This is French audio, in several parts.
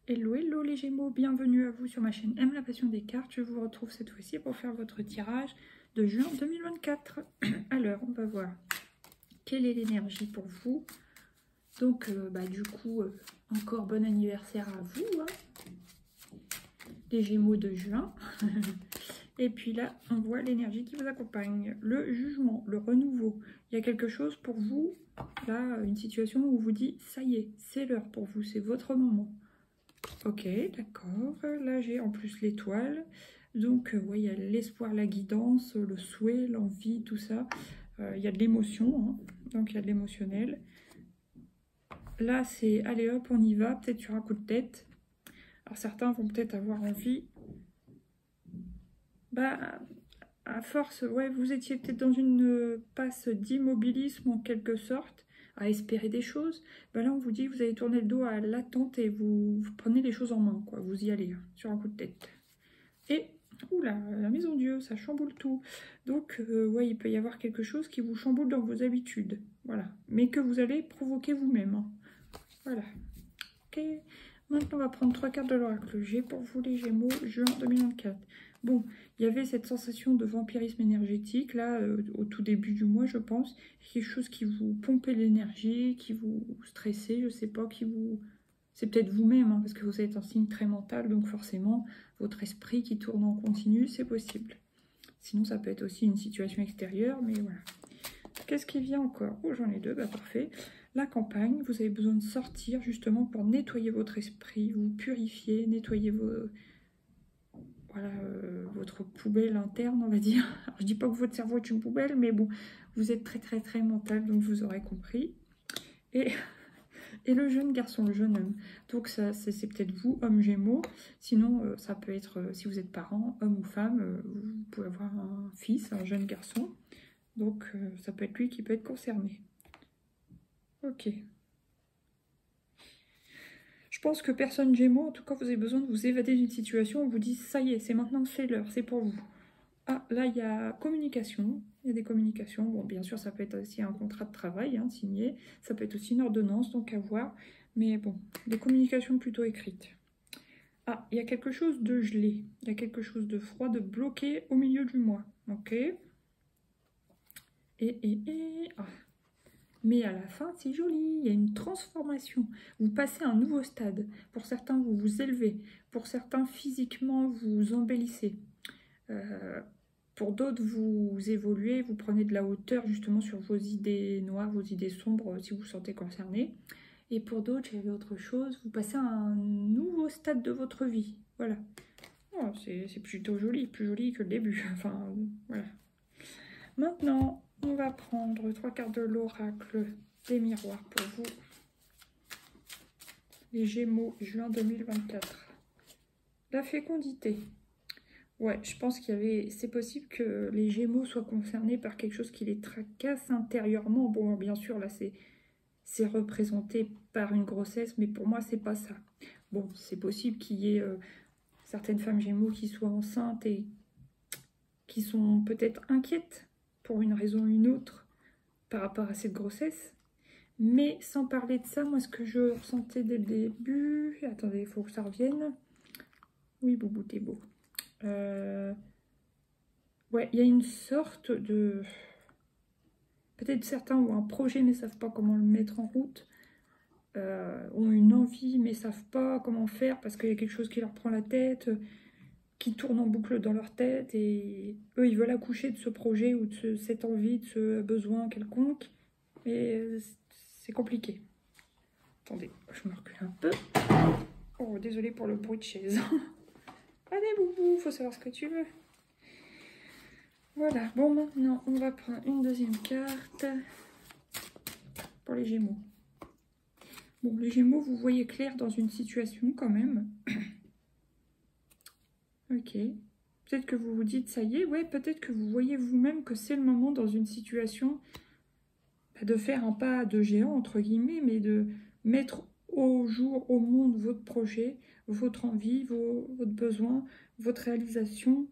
Hello, hello les Gémeaux, bienvenue à vous sur ma chaîne Aime la passion des cartes. Je vous retrouve cette fois-ci pour faire votre tirage de juin 2024. Alors, on va voir quelle est l'énergie pour vous. Donc, du coup, encore bon anniversaire à vous, hein, les Gémeaux de juin. Et puis là, on voit l'énergie qui vous accompagne. Le jugement, le renouveau. Il y a quelque chose pour vous, là, une situation où vous dites, ça y est, c'est l'heure pour vous, c'est votre moment. Ok, d'accord. Là, j'ai en plus l'étoile. Donc, ouais, il y a l'espoir, la guidance, le souhait, l'envie, tout ça. Il y a de l'émotion, hein. Donc il y a de l'émotionnel. Là, c'est allez hop, on y va, peut-être sur un coup de tête. Alors, certains vont peut-être avoir envie. Bah, à force, ouais, vous étiez peut-être dans une passe d'immobilisme en quelque sorte, à espérer des choses. Bah là, on vous dit que vous allez tourner le dos à l'attente et vous prenez les choses en main, quoi. Vous y allez, hein, sur un coup de tête. Et, oula, la maison Dieu, ça chamboule tout. Donc, ouais, il peut y avoir quelque chose qui vous chamboule dans vos habitudes. Voilà. Mais que vous allez provoquer vous-même, hein. Voilà. Ok. Maintenant, on va prendre 3 cartes de l'oracle. J'ai pour vous les Gémeaux, juin 2024. Bon, il y avait cette sensation de vampirisme énergétique, là, au tout début du mois, je pense. Quelque chose qui vous pompait l'énergie, qui vous stressait, je sais pas, qui vous... C'est peut-être vous-même, hein, parce que vous êtes un signe très mental, donc forcément, votre esprit qui tourne en continu, c'est possible. Sinon, ça peut être aussi une situation extérieure, mais voilà. Qu'est-ce qui vient encore? Oh, j'en ai deux, bah parfait. La campagne, vous avez besoin de sortir justement pour nettoyer votre esprit, vous purifier, nettoyer votre poubelle interne, on va dire. Alors, je dis pas que votre cerveau est une poubelle, mais bon, vous êtes très mental, donc vous aurez compris. Et le jeune garçon, le jeune homme. Donc ça, c'est peut-être vous, homme Gémeaux. Sinon, ça peut être, si vous êtes parent, homme ou femme, vous pouvez avoir un fils, un jeune garçon. Donc ça peut être lui qui peut être concerné. Ok. Je pense que personne Gémeaux, en tout cas, vous avez besoin de vous évader d'une situation où vous dites ça y est, c'est maintenant, c'est l'heure, c'est pour vous. Ah, là, il y a communication. Il y a des communications. Bon, bien sûr, ça peut être aussi un contrat de travail, hein, signé. Ça peut être aussi une ordonnance, donc à voir. Mais bon, des communications plutôt écrites. Ah, il y a quelque chose de gelé. Il y a quelque chose de froid, de bloqué au milieu du mois. Ok. Ah. Mais à la fin, c'est joli. Il y a une transformation. Vous passez à un nouveau stade. Pour certains, vous vous élevez. Pour certains, physiquement, vous embellissez. Pour d'autres, vous évoluez, vous prenez de la hauteur justement sur vos idées noires, vos idées sombres, si vous vous sentez concerné. Et pour d'autres, j'avais autre chose, vous passez à un nouveau stade de votre vie. Voilà. Oh, c'est plutôt joli, plus joli que le début. Enfin, voilà. Maintenant, on va prendre 3 cartes de l'oracle des miroirs pour vous. Les Gémeaux, juin 2024. La fécondité. Ouais, je pense qu'il y avait... C'est possible que les Gémeaux soient concernés par quelque chose qui les tracasse intérieurement. Bon, bien sûr, là, c'est représenté par une grossesse, mais pour moi, c'est pas ça. Bon, c'est possible qu'il y ait certaines femmes Gémeaux qui soient enceintes et qui sont peut-être inquiètes pour une raison ou une autre par rapport à cette grossesse. Mais sans parler de ça, moi, ce que je ressentais dès le début... Attendez, il faut que ça revienne. Oui, Boubou, t'es beau. Ouais, il y a une sorte de... Peut-être certains ont un projet mais ne savent pas comment le mettre en route, ont une envie mais ne savent pas comment faire parce qu'il y a quelque chose qui leur prend la tête, qui tourne en boucle dans leur tête et eux ils veulent accoucher de ce projet ou de cette envie, de ce besoin quelconque, mais c'est compliqué. Attendez, je me recule un peu. Oh, désolée pour le bruit de chaise. Allez Boubou, faut savoir ce que tu veux. Voilà, bon maintenant on va prendre une deuxième carte pour les Gémeaux. Bon, les Gémeaux, vous voyez clair dans une situation quand même. Ok. Peut-être que vous vous dites, ça y est, ouais, peut-être que vous voyez vous-même que c'est le moment dans une situation de faire un pas de géant, entre guillemets, mais de mettre au jour, au monde, votre projet, votre envie, votre besoin, votre réalisation.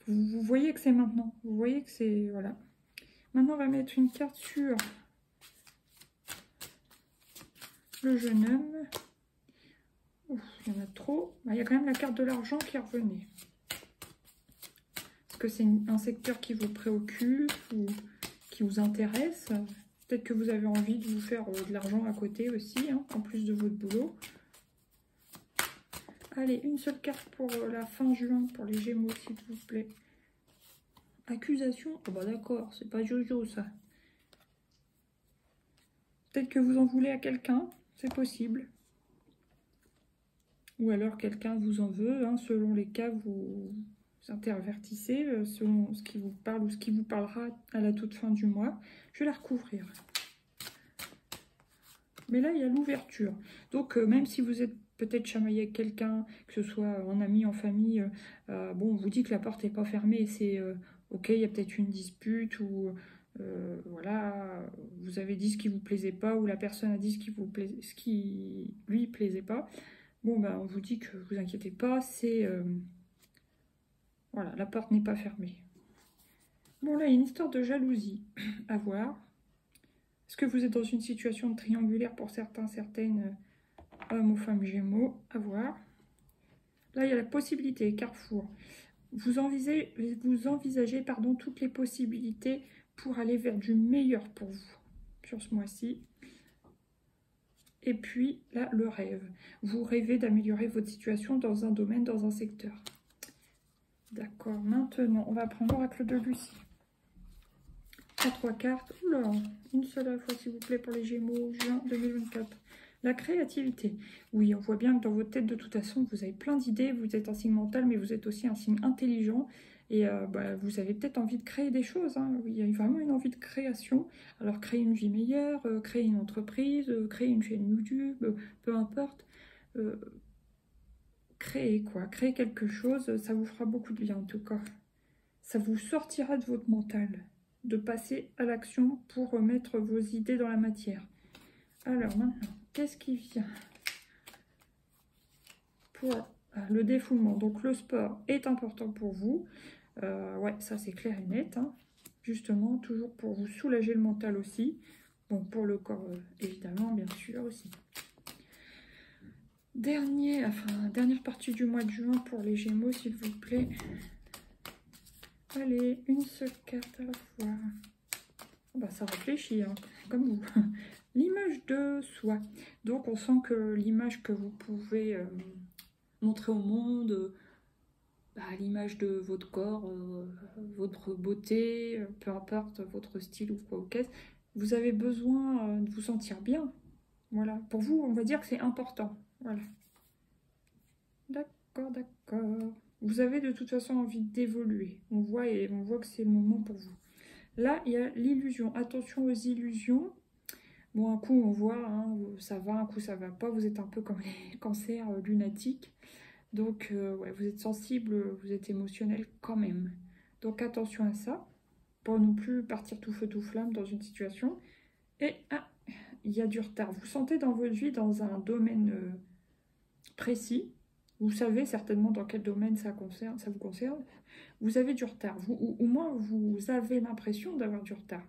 Vous voyez que c'est maintenant. Vous voyez que c'est... Voilà. Maintenant, on va mettre une carte sur le jeune homme. Ouf, il y en a trop. Il y a quand même la carte de l'argent qui revenait. Est-ce que c'est un secteur qui vous préoccupe ou qui vous intéresse? Peut-être que vous avez envie de vous faire de l'argent à côté aussi, hein, en plus de votre boulot. Allez, une seule carte pour la fin juin, pour les Gémeaux, s'il vous plaît. Accusation? Oh bah d'accord, c'est pas Jojo ça. Peut-être que vous en voulez à quelqu'un, c'est possible. Ou alors quelqu'un vous en veut, hein, selon les cas, vous intervertissez, selon ce qui vous parle ou ce qui vous parlera à la toute fin du mois. Je vais la recouvrir. Mais là, il y a l'ouverture. Donc, même si vous êtes peut-être chamaillé avec quelqu'un, que ce soit en ami, en famille, bon, on vous dit que la porte n'est pas fermée, c'est ok, il y a peut-être une dispute ou voilà, vous avez dit ce qui vous plaisait pas ou la personne a dit ce qui lui plaisait pas. Bon, ben, on vous dit que vous inquiétez pas, c'est voilà, la porte n'est pas fermée. Bon, là, il y a une histoire de jalousie à voir. Est-ce que vous êtes dans une situation triangulaire pour certains, certaines hommes ou femmes Gémeaux? À voir. Là, il y a la possibilité, carrefour. Vous envisagez pardon, toutes les possibilités pour aller vers du meilleur pour vous sur ce mois-ci. Et puis, là, le rêve. Vous rêvez d'améliorer votre situation dans un domaine, dans un secteur. D'accord, maintenant, on va prendre l'oracle de Lucie. À 3 cartes. Oula, une seule à la fois, s'il vous plaît, pour les Gémeaux, juin 2024. La créativité. Oui, on voit bien que dans votre tête, de toute façon, vous avez plein d'idées. Vous êtes un signe mental, mais vous êtes aussi un signe intelligent. Et vous avez peut-être envie de créer des choses. Hein. Oui, il y a vraiment une envie de création. Alors, créer une vie meilleure, créer une entreprise, créer une chaîne YouTube, peu importe. Créer quoi. Créer quelque chose, ça vous fera beaucoup de bien en tout cas. Ça vous sortira de votre mental. De passer à l'action pour remettre vos idées dans la matière. Alors maintenant, qu'est-ce qui vient pour le défoulement? Donc le sport est important pour vous. Ouais, ça c'est clair et net. Hein. Justement, toujours pour vous soulager le mental aussi. Bon, pour le corps, évidemment, bien sûr aussi. Dernière partie du mois de juin pour les Gémeaux, s'il vous plaît. Allez, une seule carte à la fois. Bah, ça réfléchit, hein, comme vous. L'image de soi. Donc, on sent que l'image que vous pouvez montrer au monde, l'image de votre corps, votre beauté, peu importe votre style ou quoi, vous avez besoin de vous sentir bien. Voilà. Pour vous, on va dire que c'est important. Voilà. D'accord, d'accord. Vous avez de toute façon envie d'évoluer. On voit que c'est le moment pour vous. Là, il y a l'illusion. Attention aux illusions. Bon, un coup, on voit, hein, ça va, un coup, ça va pas. Vous êtes un peu comme les cancers lunatiques. Donc, ouais, vous êtes sensible, vous êtes émotionnel quand même. Donc, attention à ça, pour ne plus partir tout feu, tout flamme dans une situation. Et, il y a du retard. Vous sentez dans votre vie, dans un domaine précis, vous savez certainement dans quel domaine ça vous concerne, vous avez du retard. Ou au moins, vous avez l'impression d'avoir du retard.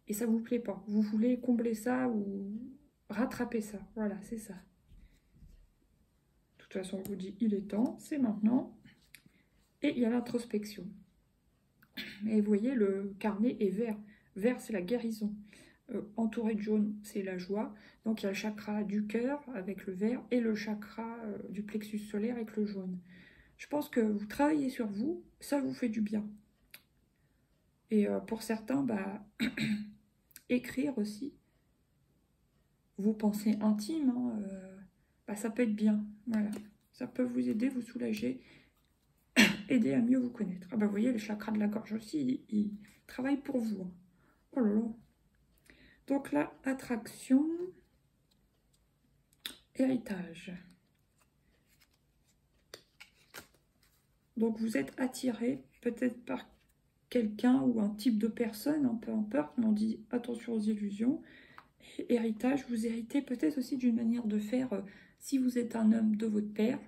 Et ça ne vous plaît pas. Vous voulez combler ça ou rattraper ça. Voilà, c'est ça. De toute façon, on vous dit, il est temps, c'est maintenant. Et il y a l'introspection. Et vous voyez, le carnet est vert. Vert, c'est la guérison. Entouré de jaune, c'est la joie. Donc, il y a le chakra du cœur avec le vert et le chakra du plexus solaire avec le jaune. Je pense que vous travaillez sur vous, ça vous fait du bien. Et pour certains, écrire aussi vos pensées intimes, hein, ça peut être bien. Voilà, ça peut vous aider, vous soulager, aider à mieux vous connaître. Ah bah, vous voyez, le chakra de la gorge aussi, il travaille pour vous. Hein. Oh là là. Donc là, attraction, héritage. Donc vous êtes attiré peut-être par quelqu'un ou un type de personne, hein, peu importe, mais on dit attention aux illusions. Et héritage, vous héritez peut-être aussi d'une manière de faire, si vous êtes un homme, de votre père,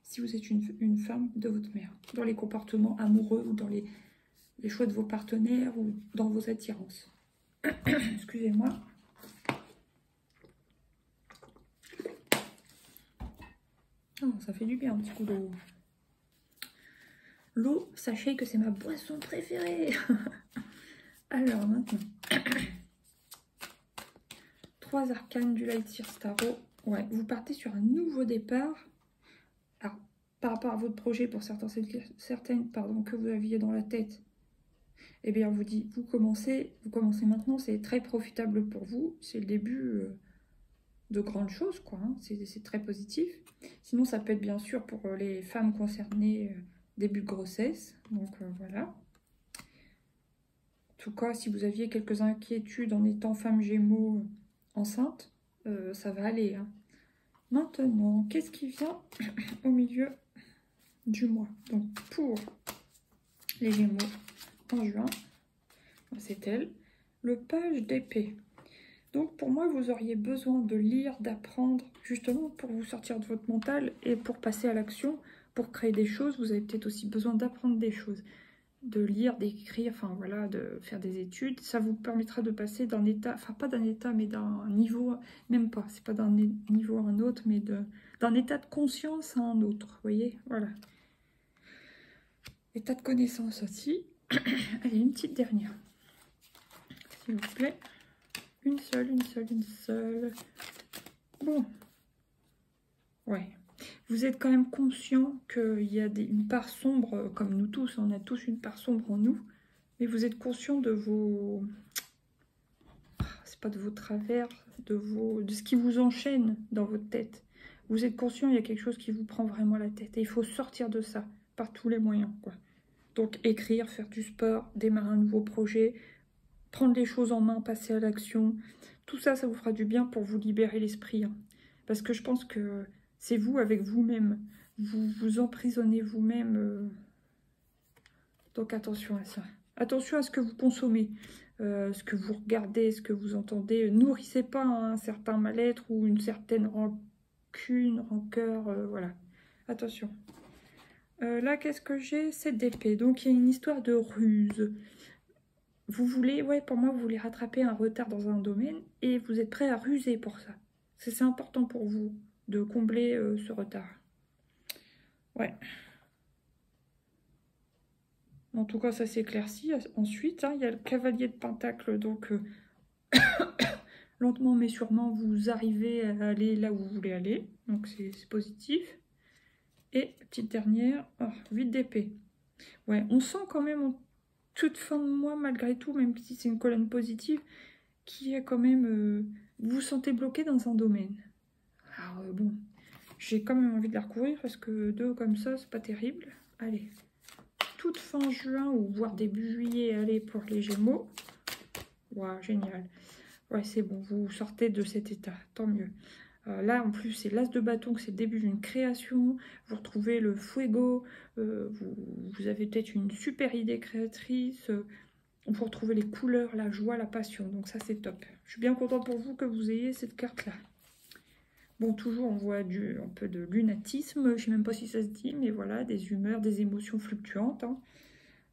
si vous êtes une femme, de votre mère, dans les comportements amoureux ou dans les choix de vos partenaires ou dans vos attirances. Excusez-moi. Oh, ça fait du bien un petit coup d'eau. L'eau, sachez que c'est ma boisson préférée. Alors maintenant, 3 arcanes du Lightyear Starro. Ouais, vous partez sur un nouveau départ. Alors, par rapport à votre projet, pour certaines que vous aviez dans la tête, eh bien, on vous dit, vous commencez maintenant, c'est très profitable pour vous. C'est le début de grandes choses, quoi. Hein. C'est très positif. Sinon, ça peut être bien sûr pour les femmes concernées, début de grossesse. Donc, voilà. En tout cas, si vous aviez quelques inquiétudes en étant femme Gémeaux enceinte, ça va aller. Hein. Maintenant, qu'est-ce qui vient au milieu du mois? Donc, pour les Gémeaux, en juin, c'est elle, le page d'épée. Donc, pour moi, vous auriez besoin de lire, d'apprendre, justement, pour vous sortir de votre mental et pour passer à l'action, pour créer des choses. Vous avez peut-être aussi besoin d'apprendre des choses. De lire, d'écrire, enfin voilà, de faire des études, ça vous permettra de passer d'un état, enfin pas d'un état, mais d'un niveau, même pas, c'est pas d'un niveau à un autre, mais d'un état de conscience à un autre, vous voyez, voilà. État de connaissance aussi. Allez, une petite dernière, s'il vous plaît. Une seule. Bon. Ouais. Vous êtes quand même conscient qu'il y a une part sombre, comme nous tous, on a tous une part sombre en nous, mais vous êtes conscient de vos... C'est pas de vos travers, de ce qui vous enchaîne dans votre tête. Vous êtes conscient, il y a quelque chose qui vous prend vraiment la tête. Et il faut sortir de ça, par tous les moyens, quoi. Donc écrire, faire du sport, démarrer un nouveau projet, prendre les choses en main, passer à l'action. Tout ça, ça vous fera du bien pour vous libérer l'esprit. Hein. Parce que je pense que c'est vous avec vous-même. Vous vous emprisonnez vous-même. Donc attention à ça. Attention à ce que vous consommez, ce que vous regardez, ce que vous entendez. Nourrissez pas un certain mal-être ou une certaine rancune, rancœur, voilà. Attention. Là, qu'est-ce que j'ai? 7 d'épée. Donc, il y a une histoire de ruse. Vous voulez, ouais, pour moi, vous voulez rattraper un retard dans un domaine et vous êtes prêt à ruser pour ça. C'est important pour vous de combler ce retard. Ouais. En tout cas, ça s'éclaircit. Ensuite, hein, il y a le cavalier de Pentacle. Donc, lentement mais sûrement, vous arrivez à aller là où vous voulez aller. Donc, c'est positif. Et, petite dernière, 8 d'épée. Ouais, on sent quand même en toute fin de mois, malgré tout, même si c'est une colonne positive, qui est quand même... vous vous sentez bloqué dans un domaine. Alors, bon, j'ai quand même envie de la recourir parce que 2 comme ça, c'est pas terrible. Allez. Toute fin juin ou voire début juillet, allez, pour les Gémeaux. Waouh, génial. Ouais, c'est bon, vous sortez de cet état, tant mieux. Là, en plus, c'est l'as de bâton, que c'est le début d'une création. Vous retrouvez le fuego, vous avez peut-être une super idée créatrice. Vous retrouvez les couleurs, la joie, la passion. Donc ça, c'est top. Je suis bien contente pour vous que vous ayez cette carte-là. Bon, toujours, on voit un peu de lunatisme. Je ne sais même pas si ça se dit, mais voilà, des humeurs, des émotions fluctuantes. Hein.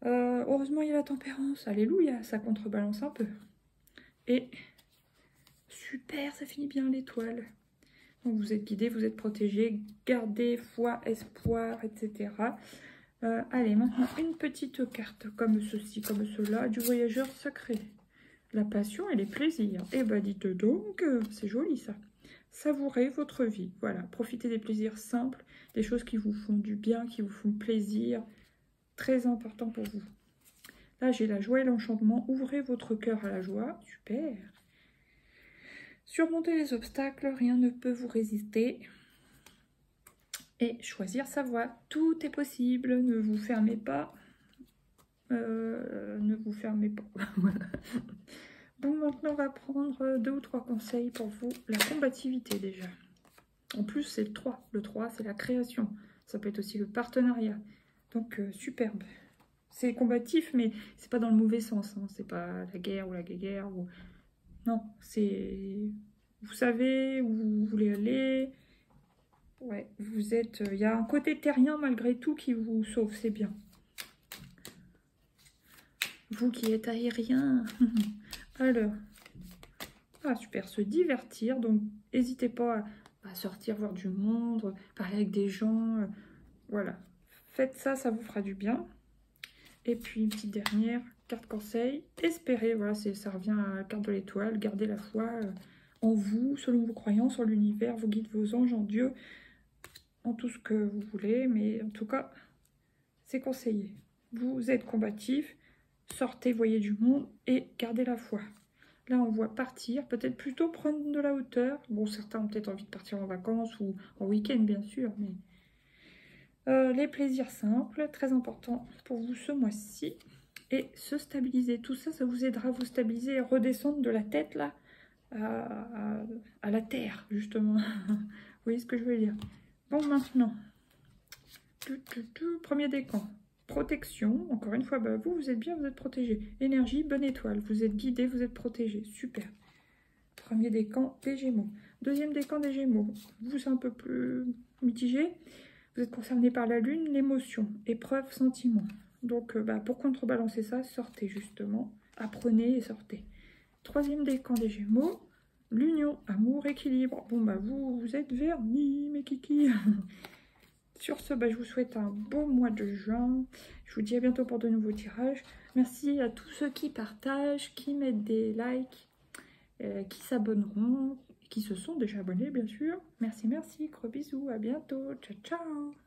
Heureusement, il y a la tempérance. Alléluia, ça contrebalance un peu. Et super, ça finit bien l'étoile. Donc vous êtes guidé, vous êtes protégé. Gardez foi, espoir, etc. Allez, maintenant, une petite carte comme ceci, comme cela, du voyageur sacré. La passion et les plaisirs. Eh ben, dites donc, c'est joli ça. Savourez votre vie. Voilà, profitez des plaisirs simples, des choses qui vous font du bien, qui vous font plaisir. Très important pour vous. Là, j'ai la joie et l'enchantement. Ouvrez votre cœur à la joie. Super. Surmonter les obstacles, rien ne peut vous résister. Et choisir sa voie. Tout est possible. Ne vous fermez pas. Ne vous fermez pas. Voilà. Bon, maintenant, on va prendre 2 ou 3 conseils pour vous. La combativité, déjà. En plus, c'est le 3. Le 3, c'est la création. Ça peut être aussi le partenariat. Donc, superbe. C'est combatif, mais c'est pas dans le mauvais sens. Hein. C'est pas la guerre ou la guéguerre. Ou... Non, c'est... Vous savez où vous voulez aller. Ouais, vous êtes... Il y a un côté terrien, malgré tout, qui vous sauve. C'est bien. Vous qui êtes aérien. Alors... Ah, super. Se divertir. Donc, n'hésitez pas à sortir, voir du monde, parler avec des gens. Voilà. Faites ça, ça vous fera du bien. Et puis, une petite dernière carte conseil. Espérez, voilà, ça revient à la carte de l'étoile. Gardez la foi en vous, selon vos croyances, en l'univers, vos guides, vos anges, en Dieu, en tout ce que vous voulez. Mais en tout cas, c'est conseillé. Vous êtes combatif, sortez, voyez du monde et gardez la foi. Là, on voit partir, peut-être plutôt prendre de la hauteur. Bon, certains ont peut-être envie de partir en vacances ou en week-end, bien sûr, mais les plaisirs simples, très important pour vous ce mois-ci. Et se stabiliser, tout ça, ça vous aidera à vous stabiliser et redescendre de la tête, là, à la terre, justement. Vous voyez ce que je veux dire? Bon, maintenant, premier décan. Protection, encore une fois, bah, vous êtes bien, vous êtes protégé. Énergie, bonne étoile, vous êtes guidé, vous êtes protégé, super. Premier décan des Gémeaux. Deuxième décan des Gémeaux, vous c'est un peu plus mitigé. Vous êtes concerné par la Lune, l'émotion, épreuve, sentiment. Donc pour contrebalancer ça, sortez justement, apprenez et sortez. Troisième décan des Gémeaux, l'union, amour, équilibre. Bon vous êtes vernis, mes kikis. Sur ce, je vous souhaite un beau mois de juin. Je vous dis à bientôt pour de nouveaux tirages. Merci à tous ceux qui partagent, qui mettent des likes, qui s'abonneront, qui se sont déjà abonnés, bien sûr. Merci, merci. Gros bisous. À bientôt. Ciao, ciao.